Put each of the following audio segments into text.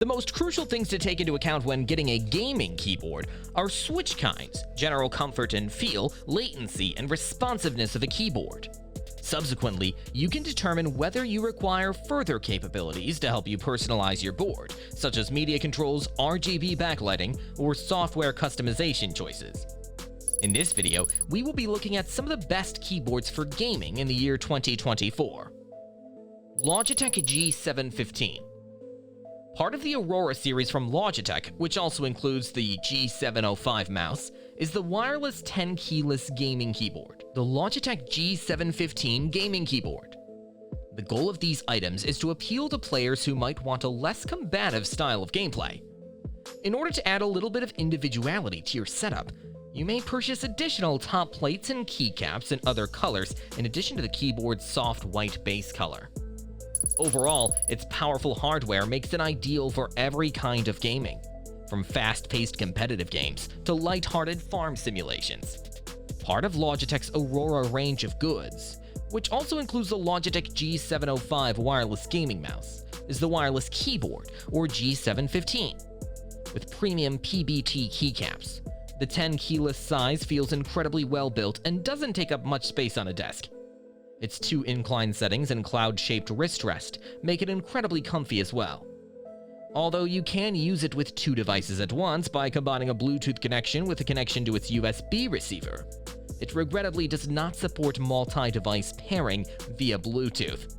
The most crucial things to take into account when getting a gaming keyboard are switch kinds, general comfort and feel, latency, and responsiveness of the keyboard. Subsequently, you can determine whether you require further capabilities to help you personalize your board, such as media controls, RGB backlighting, or software customization choices. In this video, we will be looking at some of the best keyboards for gaming in the year 2024. Logitech G715. Part of the Aurora series from Logitech, which also includes the G705 mouse, is the wireless 10 keyless gaming keyboard, the Logitech G715 gaming keyboard. The goal of these items is to appeal to players who might want a less combative style of gameplay. In order to add a little bit of individuality to your setup, you may purchase additional top plates and keycaps in other colors in addition to the keyboard's soft white base color. Overall, its powerful hardware makes it ideal for every kind of gaming, from fast-paced competitive games to light-hearted farm simulations. Part of Logitech's Aurora range of goods, which also includes the Logitech G705 wireless gaming mouse, is the wireless keyboard, or G715. With premium PBT keycaps, the 10 keyless size feels incredibly well built and doesn't take up much space on a desk. Its two incline settings and cloud-shaped wrist rest make it incredibly comfy as well. Although you can use it with two devices at once by combining a Bluetooth connection with a connection to its USB receiver, it regrettably does not support multi-device pairing via Bluetooth.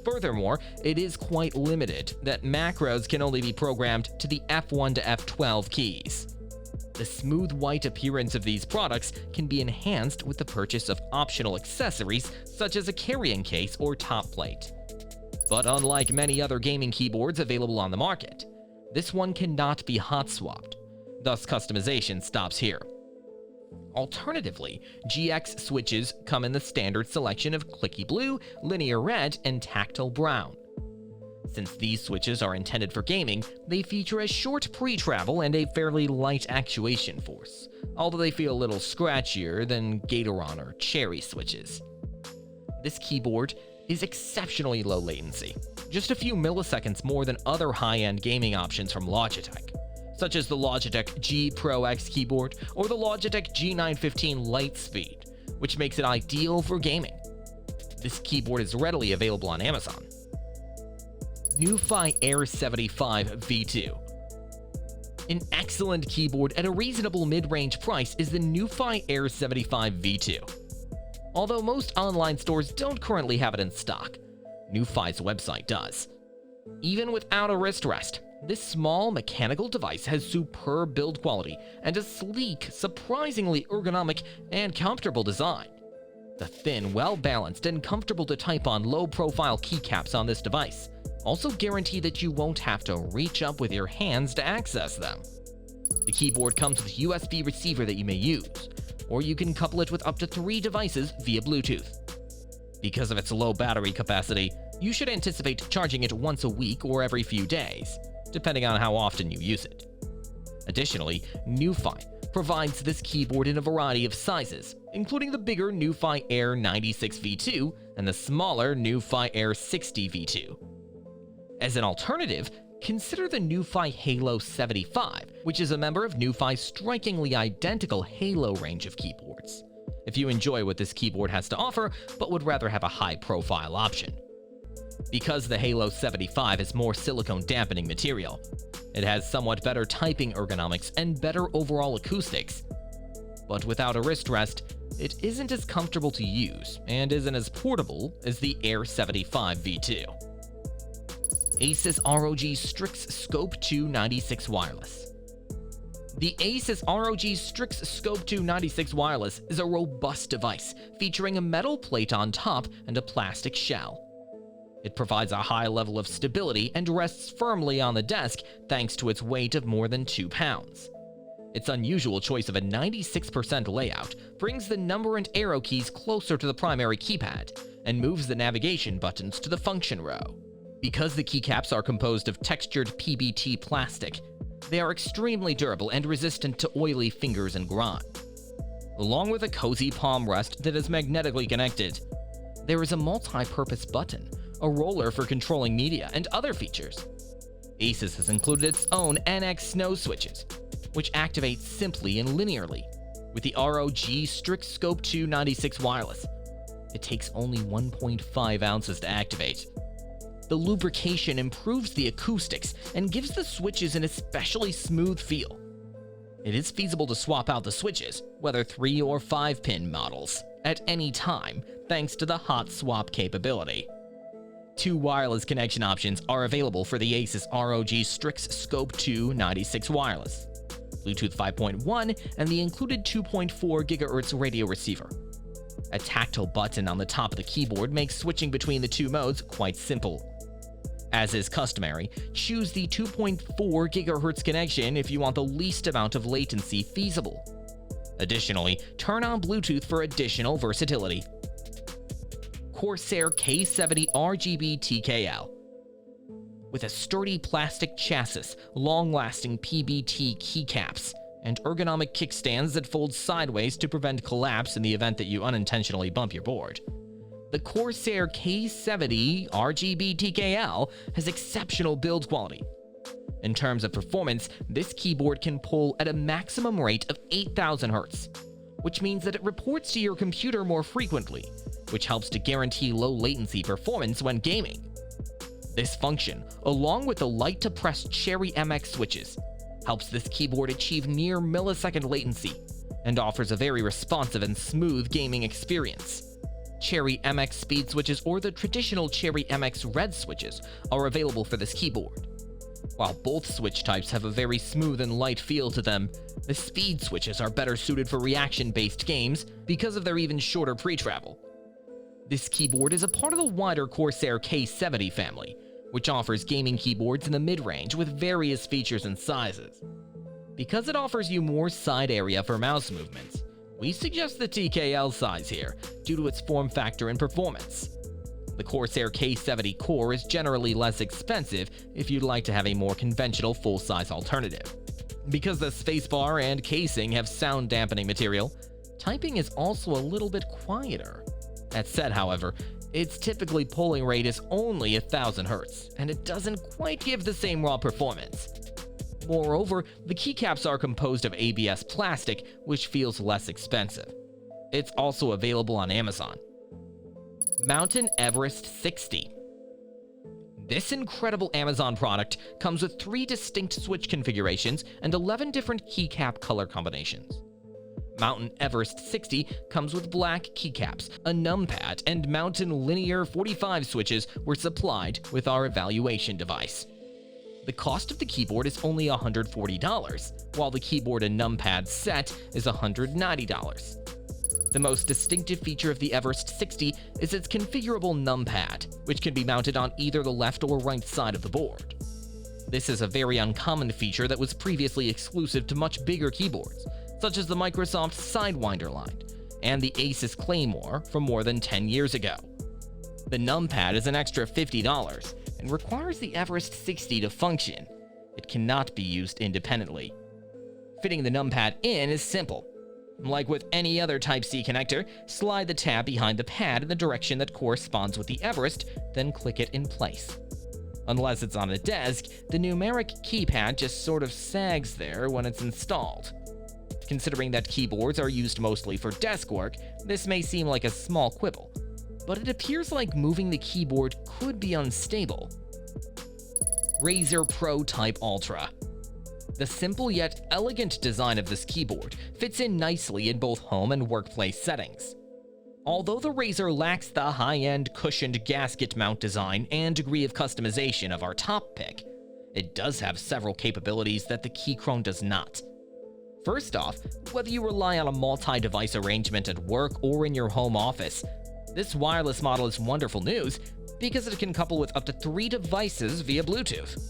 Furthermore, it is quite limited that macros can only be programmed to the F1 to F12 keys. The smooth white appearance of these products can be enhanced with the purchase of optional accessories such as a carrying case or top plate. But unlike many other gaming keyboards available on the market, this one cannot be hot swapped, thus customization stops here. Alternatively, GX switches come in the standard selection of clicky blue, linear red, and tactile brown. Since these switches are intended for gaming, they feature a short pre-travel and a fairly light actuation force, although they feel a little scratchier than Gateron or Cherry switches. This keyboard is exceptionally low latency, just a few milliseconds more than other high-end gaming options from Logitech, such as the Logitech G Pro X keyboard or the Logitech G915 Lightspeed, which makes it ideal for gaming. This keyboard is readily available on Amazon. NuFi Air 75 V2. An excellent keyboard at a reasonable mid-range price is the NuFi Air 75 V2. Although most online stores don't currently have it in stock, NuFi's website does. Even without a wrist rest, this small mechanical device has superb build quality and a sleek, surprisingly ergonomic and comfortable design. The thin, well-balanced, and comfortable to type on low-profile keycaps on this device also guarantee that you won't have to reach up with your hands to access them. The keyboard comes with a USB receiver that you may use, or you can couple it with up to 3 devices via Bluetooth. Because of its low battery capacity, you should anticipate charging it once a week or every few days, depending on how often you use it. Additionally, NuFi provides this keyboard in a variety of sizes, including the bigger NuFi Air 96 V2 and the smaller NuFi Air 60 V2. As an alternative, consider the NuFi Halo 75, which is a member of NuFi's strikingly identical Halo range of keyboards, if you enjoy what this keyboard has to offer but would rather have a high-profile option. Because the Halo 75 is more silicone dampening material, it has somewhat better typing ergonomics and better overall acoustics. But without a wrist rest, it isn't as comfortable to use and isn't as portable as the Air 75 V2. Asus ROG Strix Scope 2 96 Wireless. The Asus ROG Strix Scope 2 96 Wireless is a robust device featuring a metal plate on top and a plastic shell. It provides a high level of stability and rests firmly on the desk thanks to its weight of more than 2 pounds. Its unusual choice of a 96% layout brings the number and arrow keys closer to the primary keypad and moves the navigation buttons to the function row. Because the keycaps are composed of textured PBT plastic, they are extremely durable and resistant to oily fingers and grime. Along with a cozy palm rest that is magnetically connected, there is a multi-purpose button, a roller for controlling media, and other features. Asus has included its own NX Snow switches, which activate simply and linearly, with the ROG Strix Scope 2 96 wireless. It takes only 1.5 ounces to activate. The lubrication improves the acoustics and gives the switches an especially smooth feel. It is feasible to swap out the switches, whether 3 or 5-pin models, at any time, thanks to the hot swap capability. 2 wireless connection options are available for the Asus ROG Strix Scope 2 96 wireless, Bluetooth 5.1, and the included 2.4 GHz radio receiver. A tactile button on the top of the keyboard makes switching between the two modes quite simple. As is customary, choose the 2.4 GHz connection if you want the least amount of latency feasible. Additionally, turn on Bluetooth for additional versatility. Corsair K70 RGB TKL. With a sturdy plastic chassis, long-lasting PBT keycaps, and ergonomic kickstands that fold sideways to prevent collapse in the event that you unintentionally bump your board, the Corsair K70 RGB TKL has exceptional build quality. In terms of performance, this keyboard can pull at a maximum rate of 8,000 Hz, which means that it reports to your computer more frequently, which helps to guarantee low latency performance when gaming. This function, along with the light-to-press Cherry MX switches, helps this keyboard achieve near millisecond latency and offers a very responsive and smooth gaming experience. Cherry MX speed switches or the traditional Cherry MX red switches are available for this keyboard. While both switch types have a very smooth and light feel to them, the speed switches are better suited for reaction-based games because of their even shorter pre-travel. This keyboard is a part of the wider Corsair K70 family, which offers gaming keyboards in the mid-range with various features and sizes. Because it offers you more side area for mouse movements, we suggest the TKL size here, due to its form factor and performance. The Corsair K70 core is generally less expensive if you'd like to have a more conventional full-size alternative. Because the spacebar and casing have sound dampening material, typing is also a little bit quieter. That said, however, its typically polling rate is only 1,000 Hz, and it doesn't quite give the same raw performance. Moreover, the keycaps are composed of ABS plastic, which feels less expensive. It's also available on Amazon. Mountain Everest 60. This incredible Amazon product comes with 3 distinct switch configurations and 11 different keycap color combinations. Mountain Everest 60 comes with black keycaps, a numpad, and Mountain Linear 45 switches were supplied with our evaluation device. The cost of the keyboard is only $140, while the keyboard and numpad set is $190. The most distinctive feature of the Everest 60 is its configurable numpad, which can be mounted on either the left or right side of the board. This is a very uncommon feature that was previously exclusive to much bigger keyboards, such as the Microsoft Sidewinder line and the Asus Claymore from more than 10 years ago. The numpad is an extra $50 and requires the Everest 60 to function. It cannot be used independently. Fitting the numpad in is simple. Like with any other Type-C connector, slide the tab behind the pad in the direction that corresponds with the Everest, then click it in place. Unless it's on a desk, the numeric keypad just sort of sags there when it's installed. Considering that keyboards are used mostly for desk work, this may seem like a small quibble, but it appears like moving the keyboard could be unstable. Razer Pro Type Ultra. The simple yet elegant design of this keyboard fits in nicely in both home and workplace settings. Although the Razer lacks the high-end cushioned gasket mount design and degree of customization of our top pick, it does have several capabilities that the Keychron does not. First off, whether you rely on a multi-device arrangement at work or in your home office, this wireless model is wonderful news because it can couple with up to 3 devices via Bluetooth.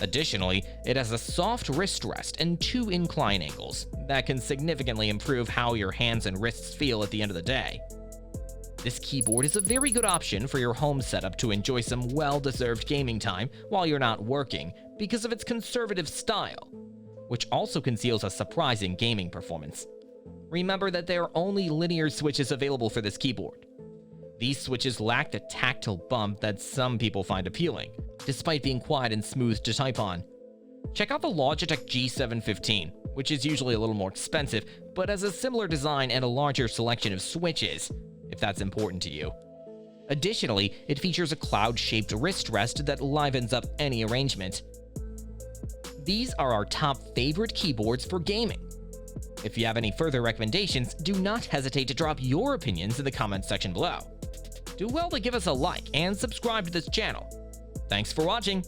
Additionally, it has a soft wrist rest and 2 incline angles that can significantly improve how your hands and wrists feel at the end of the day. This keyboard is a very good option for your home setup to enjoy some well-deserved gaming time while you're not working because of its conservative style, which also conceals a surprising gaming performance. Remember that there are only linear switches available for this keyboard. These switches lack the tactile bump that some people find appealing, despite being quiet and smooth to type on. Check out the Logitech G715, which is usually a little more expensive, but has a similar design and a larger selection of switches, if that's important to you. Additionally, it features a cloud-shaped wrist rest that livens up any arrangement. These are our top favorite keyboards for gaming. If you have any further recommendations, do not hesitate to drop your opinions in the comments section below. Do well to give us a like and subscribe to this channel. Thanks for watching!